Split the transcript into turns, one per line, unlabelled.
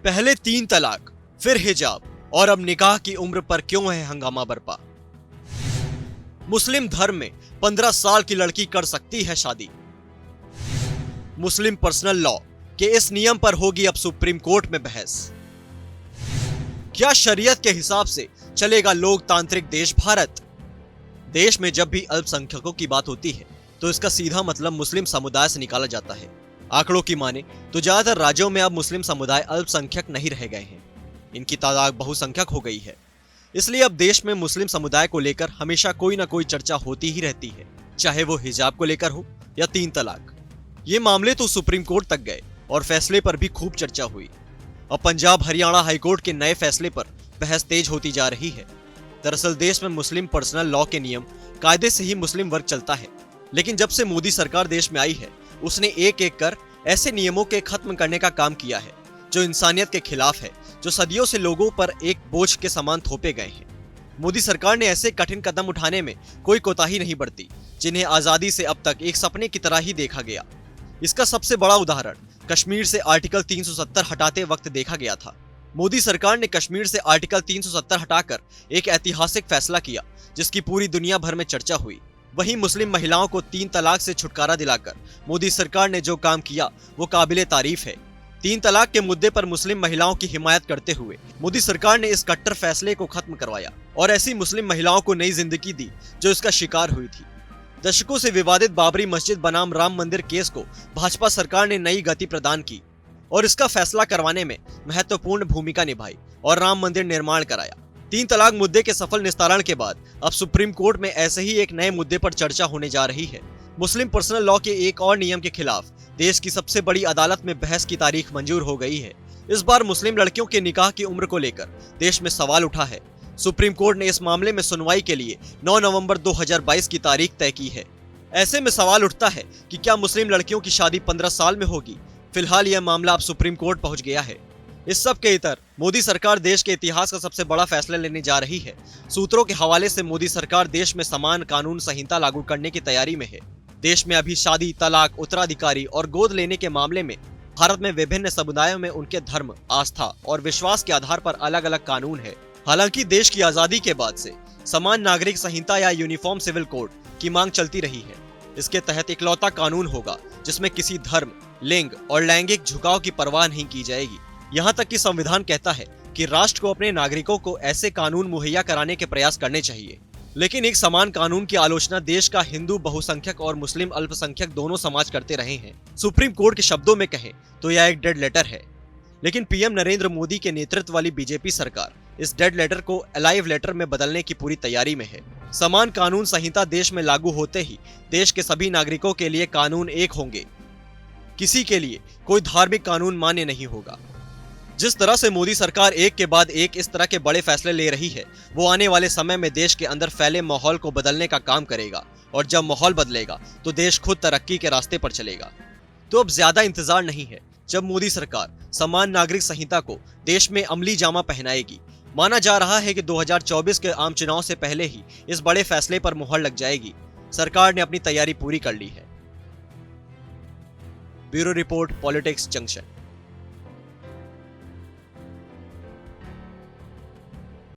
पहले 3 तलाक, फिर हिजाब और अब निकाह की उम्र पर क्यों है हंगामा बरपा। मुस्लिम धर्म में 15 साल की लड़की कर सकती है शादी। मुस्लिम पर्सनल लॉ के इस नियम पर होगी अब सुप्रीम कोर्ट में बहस। क्या शरीयत के हिसाब से चलेगा लोकतांत्रिक देश भारत। देश में जब भी अल्पसंख्यकों की बात होती है तो इसका सीधा मतलब मुस्लिम समुदाय से निकाला जाता है। आंकड़ों की माने तो ज्यादातर राज्यों में अब मुस्लिम समुदाय अल्पसंख्यक नहीं रह गए हैं, इनकी तादाद बहुसंख्यक हो गई है। इसलिए अब देश में मुस्लिम समुदाय को लेकर हमेशा कोई ना कोई चर्चा होती ही रहती है, चाहे वो हिजाब को लेकर हो या 3 तलाक। ये मामले तो सुप्रीम कोर्ट तक गए और फैसले पर भी खूब चर्चा हुई। अब पंजाब हरियाणा हाईकोर्ट के नए फैसले पर बहस तेज होती जा रही है। दरअसल देश में मुस्लिम पर्सनल लॉ के नियम कायदे से ही मुस्लिम वर्ग चलता है, लेकिन जब से मोदी सरकार देश में आई है उसने एक एक कर ऐसे नियमों के खत्म करने का काम किया है जो इंसानियत के खिलाफ है, जो सदियों से लोगों पर एक बोझ के समान थोपे गए हैं। मोदी सरकार ने ऐसे कठिन कदम उठाने में कोई कोताही नहीं बरती जिन्हें आजादी से अब तक एक सपने की तरह ही देखा गया। इसका सबसे बड़ा उदाहरण कश्मीर से आर्टिकल 370 हटाते वक्त देखा गया था। मोदी सरकार ने कश्मीर से आर्टिकल 370 हटाकर एक ऐतिहासिक फैसला किया जिसकी पूरी दुनिया भर में चर्चा हुई। वहीं मुस्लिम महिलाओं को 3 तलाक से छुटकारा दिलाकर मोदी सरकार ने जो काम किया वो काबिले तारीफ है। 3 तलाक के मुद्दे पर मुस्लिम महिलाओं की हिमायत करते हुए मोदी सरकार ने इस कट्टर फैसले को खत्म करवाया और ऐसी मुस्लिम महिलाओं को नई जिंदगी दी जो इसका शिकार हुई थी। दशकों से विवादित बाबरी मस्जिद बनाम राम मंदिर केस को भाजपा सरकार ने नई गति प्रदान की और इसका फैसला करवाने में महत्वपूर्ण भूमिका निभाई और राम मंदिर निर्माण कराया। 3 तलाक मुद्दे के सफल निस्तारण के बाद अब सुप्रीम कोर्ट में ऐसे ही एक नए मुद्दे पर चर्चा होने जा रही है। मुस्लिम पर्सनल लॉ के एक और नियम के खिलाफ देश की सबसे बड़ी अदालत में बहस की तारीख मंजूर हो गई है। इस बार मुस्लिम लड़कियों के निकाह की उम्र को लेकर देश में सवाल उठा है। सुप्रीम कोर्ट ने इस मामले में सुनवाई के लिए 9 नवंबर 2022 की तारीख तय की है। ऐसे में सवाल उठता है कि क्या मुस्लिम लड़कियों की शादी 15 साल में होगी। फिलहाल यह मामला अब सुप्रीम कोर्ट पहुंच गया है। इस सब के इतर मोदी सरकार देश के इतिहास का सबसे बड़ा फैसला लेने जा रही है। सूत्रों के हवाले से मोदी सरकार देश में समान कानून संहिता लागू करने की तैयारी में है। देश में अभी शादी, तलाक, उत्तराधिकारी और गोद लेने के मामले में भारत में विभिन्न समुदायों में उनके धर्म, आस्था और विश्वास के आधार पर अलग अलग कानून है। हालांकि देश की आजादी के बाद से समान नागरिक संहिता या यूनिफॉर्म सिविल कोड की मांग चलती रही है। इसके तहत इकलौता कानून होगा जिसमें किसी धर्म, लिंग और लैंगिक झुकाव की परवाह नहीं की जाएगी। यहाँ तक कि संविधान कहता है कि राष्ट्र को अपने नागरिकों को ऐसे कानून मुहैया कराने के प्रयास करने चाहिए। लेकिन एक समान कानून की आलोचना देश का हिंदू बहुसंख्यक और मुस्लिम अल्पसंख्यक दोनों समाज करते रहे हैं। सुप्रीम कोर्ट के शब्दों में कहें तो यह एक डेड लेटर है, लेकिन पीएम नरेंद्र मोदी के नेतृत्व वाली बीजेपी सरकार इस डेड लेटर को अलाइव लेटर में बदलने की पूरी तैयारी में है। समान कानून संहिता देश में लागू होते ही देश के सभी नागरिकों के लिए कानून एक होंगे। किसी के लिए कोई धार्मिक कानून मान्य नहीं होगा। जिस तरह से मोदी सरकार एक के बाद एक इस तरह के बड़े फैसले ले रही है वो आने वाले समय में देश के अंदर फैले माहौल को बदलने का काम करेगा और जब माहौल बदलेगा तो देश खुद तरक्की के रास्ते पर चलेगा। तो अब ज्यादा इंतजार नहीं है जब मोदी सरकार समान नागरिक संहिता को देश में अमली जामा पहनाएगी। माना जा रहा है कि 2024 के आम चुनाव से पहले ही इस बड़े फैसले पर मुहर लग जाएगी। सरकार ने अपनी तैयारी पूरी कर ली है। Bureau report, politics junction.